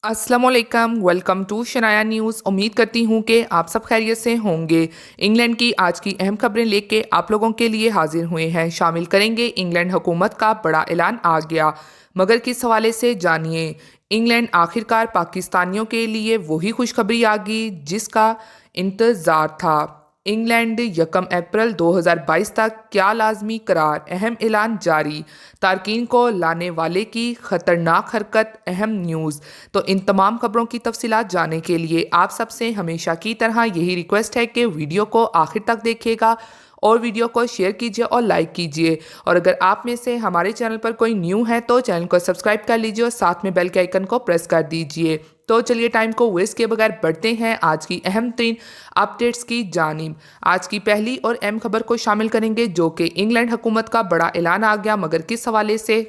अस्सलामुअलैकुम, welcome to Shanaya news. उम्मीद करती हूँ कि आप सब खैरियत से होंगे। इंग्लैंड की आज की अहम खबरें लेके आप लोगों के लिए हाजिर हुए हैं। शामिल करेंगे इंग्लैंड हुकूमत का बड़ा ऐलान आ गया, मगर किस हवाले से जानिए। इंग्लैंड आखिरकार पाकिस्तानियों के लिए वही खुशखबरी आ गई जिसका इंतज़ार था। इंग्लैंड 1 अप्रैल 2022 तक क्या लाजमी करार, अहम ऐलान जारी। तारकीन को लाने वाले की खतरनाक हरकत, अहम न्यूज़। तो इन तमाम खबरों की तफसीलात जानने के लिए आप सबसे हमेशा की तरह यही रिक्वेस्ट है कि वीडियो को आखिर तक देखिएगा और वीडियो को शेयर कीजिए और लाइक कीजिए। और अगर आप में से हमारे चैनल पर कोई न्यू है तो चैनल को सब्सक्राइब कर लीजिए और साथ में बेल के आइकन को प्रेस कर दीजिए। तो चलिए टाइम को वेस्ट किए बगैर बढ़ते हैं आज की अहम तीन अपडेट्स की जानिब। आज की पहली और अहम खबर को शामिल करेंगे जो कि इंग्लैंड हुकूमत का बड़ा ऐलान आ गया, मगर किस हवाले से।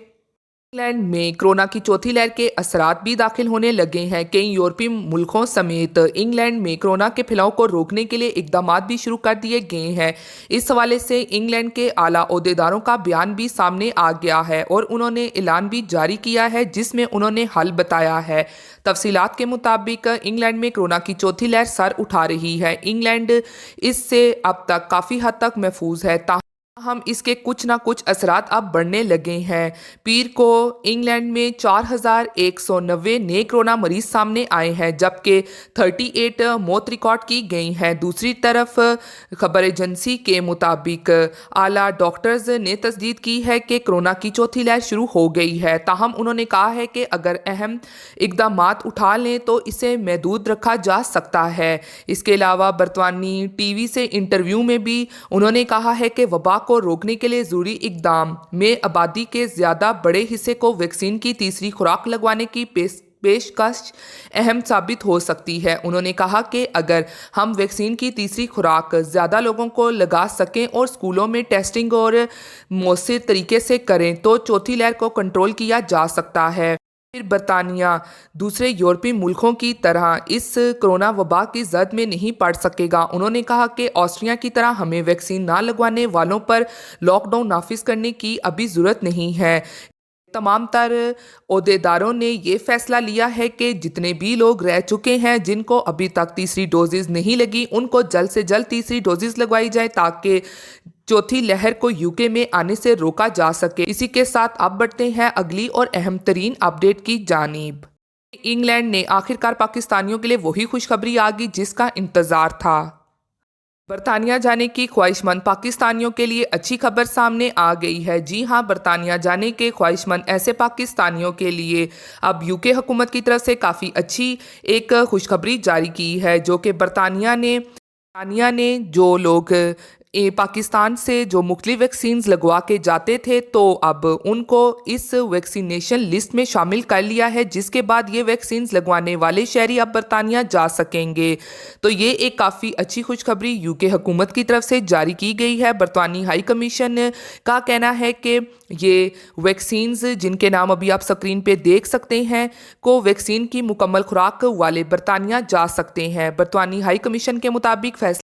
इंग्लैंड में कोरोना की चौथी लहर के असरात भी दाखिल होने लगे हैं। कई यूरोपीय मुल्कों समेत इंग्लैंड में कोरोना के फैलाव को रोकने के लिए इकदाम भी शुरू कर दिए गए हैं। इस हवाले से इंग्लैंड के आला ओहदेदारों का बयान भी सामने आ गया है और उन्होंने ऐलान भी जारी किया है जिसमें उन्होंने हल बताया है। तफसीलात के मुताबिक इंग्लैंड में कोरोना की चौथी लहर सर उठा रही है। इंग्लैंड इससे अब तक काफ़ी हद तक महफूज है, हम इसके कुछ ना कुछ असरात अब बढ़ने लगे हैं। पीर को इंग्लैंड में 4190 नए कोरोना मरीज सामने आए हैं, जबकि 38 मौत रिकॉर्ड की गई हैं। दूसरी तरफ खबर एजेंसी के मुताबिक आला डॉक्टर्स ने तस्दीद की है कि कोरोना की चौथी लहर शुरू हो गई है। ताहम उन्होंने कहा है कि अगर अहम इकदाम उठा लें तो इसे महदूद रखा जा सकता है। इसके अलावा बरतानी टीवी से इंटरव्यू में भी उन्होंने कहा है कि वबा को रोकने के लिए ज़रूरी इकदाम में आबादी के ज़्यादा बड़े हिस्से को वैक्सीन की तीसरी खुराक लगवाने की पेशकश अहम साबित हो सकती है। उन्होंने कहा कि अगर हम वैक्सीन की तीसरी खुराक ज़्यादा लोगों को लगा सकें और स्कूलों में टेस्टिंग और मौसर तरीके से करें तो चौथी लहर को कंट्रोल किया जा सकता है। फिर बरतानिया दूसरे यूरोपीय मुल्कों की तरह इस कोरोना वबा की जद में नहीं पड़ सकेगा। उन्होंने कहा कि ऑस्ट्रिया की तरह हमें वैक्सीन ना लगवाने वालों पर लॉकडाउन नाफिज करने की अभी ज़रूरत नहीं है। तमाम तर ओहदेदारों ने ये फैसला लिया है कि जितने भी लोग रह चुके हैं जिनको अभी तक तीसरी डोजेज़ नहीं लगी उनको जल्द से जल्द तीसरी डोजेज़ लगवाई जाए ताकि चौथी लहर को यूके में आने से रोका जा सके। इसी के साथ अब बढ़ते हैं अगली और अहम तरीन अपडेट की जानिब। इंग्लैंड ने आखिरकार पाकिस्तानियों के लिए वही खुशखबरी आ गई जिसका इंतज़ार था। बरतानिया जाने की ख्वाहिशमंद पाकिस्तानियों के लिए अच्छी खबर सामने आ गई है। जी हां, बरतानिया जाने के ख्वाहिशमंद ऐसे पाकिस्तानियों के लिए अब यूके हुकूमत की तरफ से काफ़ी अच्छी एक खुशखबरी जारी की है, जो कि बरतानिया ने जो लोग पाकिस्तान से जो मुख्तलिफ वैक्सीन्स लगवा के जाते थे तो अब उनको इस वैक्सीनेशन लिस्ट में शामिल कर लिया है, जिसके बाद ये वैक्सीन्स लगवाने वाले शहरी अब बरतानिया जा सकेंगे। तो ये एक काफ़ी अच्छी खुशखबरी यूके हुकूमत की तरफ से जारी की गई है। बरतानी हाई कमीशन का कहना है कि ये वैक्सीन्स जिनके नाम अभी आप स्क्रीन पे देख सकते हैं को वैक्सीन की मुकम्मल खुराक वाले बरतानिया जा सकते हैं। बरतानी हाई कमीशन के मुताबिक फैसले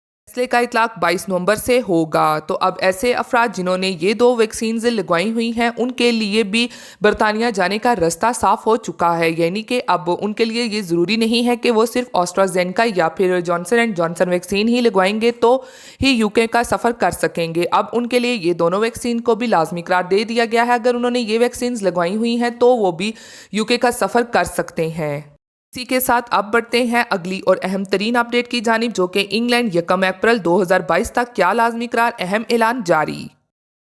का इतलाक 22 नवंबर से होगा। तो अब ऐसे अफराद जिन्होंने ये 2 वैक्सीन्स लगवाई हुई हैं उनके लिए भी बरतानिया जाने का रास्ता साफ हो चुका है, यानी कि अब उनके लिए ये ज़रूरी नहीं है कि वो सिर्फ ऑस्ट्राजेनेका या फिर जॉनसन एंड जॉनसन वैक्सीन ही लगवाएंगे तो ही यूके का सफ़र कर सकेंगे। अब उनके लिए ये दोनों वैक्सीन को भी लाजमी करार दे दिया गया है। अगर उन्होंने ये वैक्सीन्स लगवाई हुई हैं तो वो भी यूके का सफ़र कर सकते हैं। इसी के साथ अब बढ़ते हैं अगली और अहम तरीन अपडेट की जानिब, जो कि इंग्लैंड 1 अप्रैल 2022 तक क्या लाजमी करार, अहम ऐलान जारी।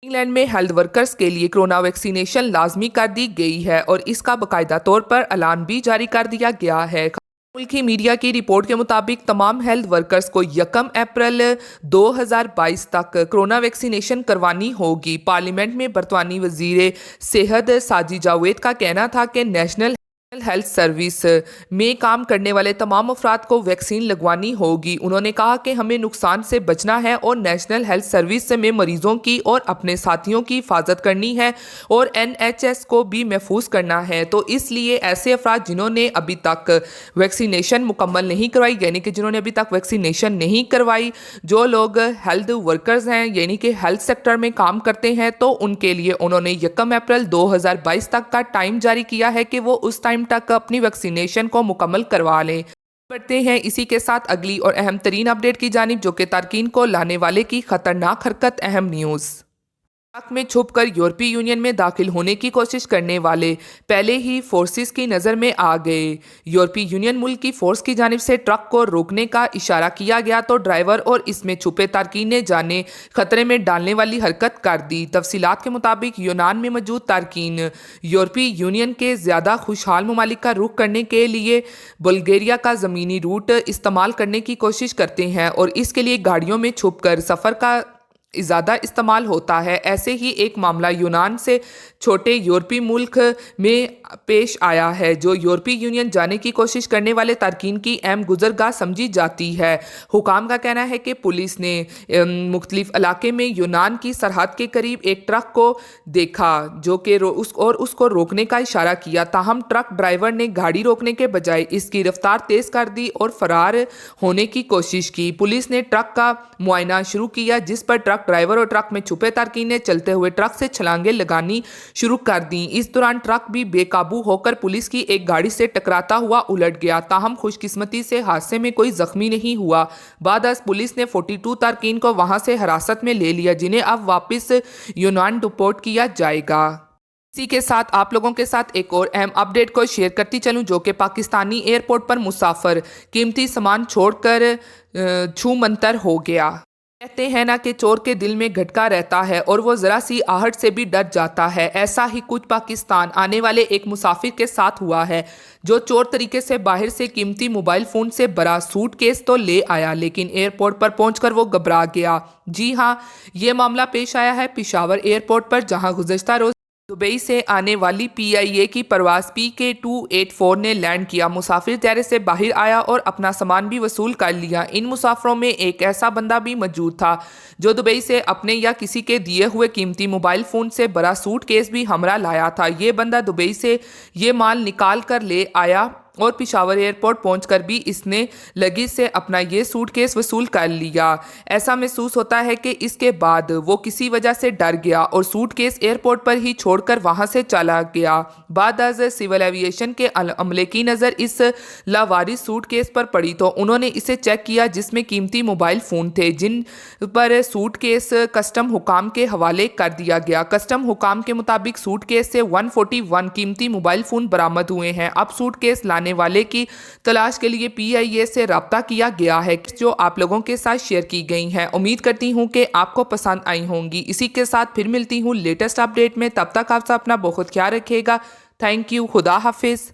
इंग्लैंड में हेल्थ वर्कर्स के लिए कोरोना वैक्सीनेशन लाजमी कर दी गई है और इसका बाकायदा तौर पर ऐलान भी जारी कर दिया गया है। मुल्की मीडिया की रिपोर्ट के मुताबिक तमाम हेल्थ वर्कर्स को 1 अप्रैल 2022 तक कोरोना वैक्सीनेशन करवानी होगी। पार्लियामेंट में बरतानी वजीर सेहत साजिद जावेद का कहना था कि नेशनल हेल्थ सर्विस में काम करने वाले तमाम अफराद को वैक्सीन लगवानी होगी। उन्होंने कहा कि हमें नुकसान से बचना है और नेशनल हेल्थ सर्विस में मरीजों की और अपने साथियों की हिफाजत करनी है और NHS को भी महफूज करना है। तो इसलिए ऐसे अफराद जिन्होंने अभी तक वैक्सीनेशन मुकम्मल नहीं करवाई, यानी कि जिन्होंने अभी तक वैक्सीनेशन नहीं करवाई, जो लोग हेल्थ वर्कर्स हैं यानी कि हेल्थ सेक्टर में काम करते हैं, तो उनके लिए उन्होंने 1 अप्रैल 2022 तक का टाइम जारी किया है कि वो उस टाइम تक अपनी वैक्सीनेशन को मुकम्मल करवा लें। बढ़ते हैं इसी के साथ अगली और अहम तरीन अपडेट की जानिब, जो कि तारकीन को लाने वाले की खतरनाक हरकत। अहम न्यूज़। इराक में छुपकर यूरोपीय यूनियन में दाखिल होने की कोशिश करने वाले पहले ही फोर्सेस की नज़र में आ गए। यूरोपीय यूनियन मुल्क की फोर्स की जानिब से ट्रक को रोकने का इशारा किया गया तो ड्राइवर और इसमें छुपे तारकीन ने जाने खतरे में डालने वाली हरकत कर दी। तफसीलात के मुताबिक यूनान में मौजूद तारकीन यूरोपीय यूनियन के ज़्यादा खुशहाल ममालिक का रुख करने के लिए बुल्गारिया का ज़मीनी रूट इस्तेमाल करने की कोशिश करते हैं और इसके लिए गाड़ियों में छुपकर सफ़र का ज़्यादा इस्तेमाल होता है। ऐसे ही एक मामला यूनान से छोटे यूरोपीय मुल्क में पेश आया है, जो यूरोपीय यूनियन जाने की कोशिश करने वाले तारकीन की अहम गुजरगाह समझी जाती है। हुकाम का कहना है कि पुलिस ने मुख्तलिफ इलाके में यूनान की सरहद के करीब एक ट्रक को देखा जो कि उसको रोकने का इशारा किया, ताहम ट्रक ड्राइवर ने गाड़ी रोकने के बजाय इसकी रफ्तार तेज़ कर दी और फरार होने की कोशिश की। पुलिस ने ट्रक का मुआयना शुरू किया, जिस पर ट्रक ड्राइवर और ट्रक में छुपे तारकीन ने चलते हुए ट्रक से छलांगे लगानी शुरू कर दी। इस दौरान ट्रक भी बेकाबू होकर पुलिस की एक गाड़ी से टकराता हुआ उलट गया, ताहम खुशकिस्मती से हादसे में कोई जख्मी नहीं हुआ। बाद पुलिस ने 42 तारकीन को वहां से हिरासत में ले लिया, जिन्हें अब वापस यूनान डिपोर्ट किया जाएगा। इसी के साथ आप लोगों के साथ एक और अहम अपडेट को शेयर करती चलूं, जो कि पाकिस्तानी एयरपोर्ट पर मुसाफिर कीमती सामान छोड़कर छूमंतर हो गया। कहते हैं ना कि चोर के दिल में घटका रहता है और वो ज़रा सी आहट से भी डर जाता है। ऐसा ही कुछ पाकिस्तान आने वाले एक मुसाफिर के साथ हुआ है, जो चोर तरीके से बाहर से कीमती मोबाइल फ़ोन से भरा सूटकेस तो ले आया, लेकिन एयरपोर्ट पर पहुंचकर वो घबरा गया। जी हाँ, ये मामला पेश आया है पेशावर एयरपोर्ट पर, जहां गुज़श्ता रोज़ दुबई से आने वाली PIA की परवाज़ PK284 ने लैंड किया। मुसाफिर तैयारे से बाहर आया और अपना सामान भी वसूल कर लिया। इन मुसाफिरों में एक ऐसा बंदा भी मौजूद था जो दुबई से अपने या किसी के दिए हुए कीमती मोबाइल फ़ोन से भरा सूटकेस भी हमरा लाया था। ये बंदा दुबई से ये माल निकाल कर ले आया और पेशावर एयरपोर्ट पहुंचकर भी इसने लगेज से अपना ये सूटकेस वसूल कर लिया। ऐसा महसूस होता है कि इसके बाद वो किसी वजह से डर गया और सूटकेस एयरपोर्ट पर ही छोड़कर वहां से चला गया। बाद सिविल एविएशन के अमले की नज़र इस लावारिस सूटकेस पर पड़ी तो उन्होंने इसे चेक किया, जिसमें कीमती मोबाइल फ़ोन थे, जिन पर सूटकेस कस्टम हुकाम के हवाले कर दिया गया। कस्टम हुकाम के मुताबिक सूटकेस से 141 कीमती मोबाइल फ़ोन बरामद हुए हैं। अब सूटकेस लाने वाले की तलाश के लिए PIA से राब्ता किया गया है, जो आप लोगों के साथ शेयर की गई हैं। उम्मीद करती हूं कि आपको पसंद आई होंगी। इसी के साथ फिर मिलती हूं लेटेस्ट अपडेट में, तब तक आप सब अपना बहुत ख्याल रखिएगा। Thank you. खुदा हाफिज़।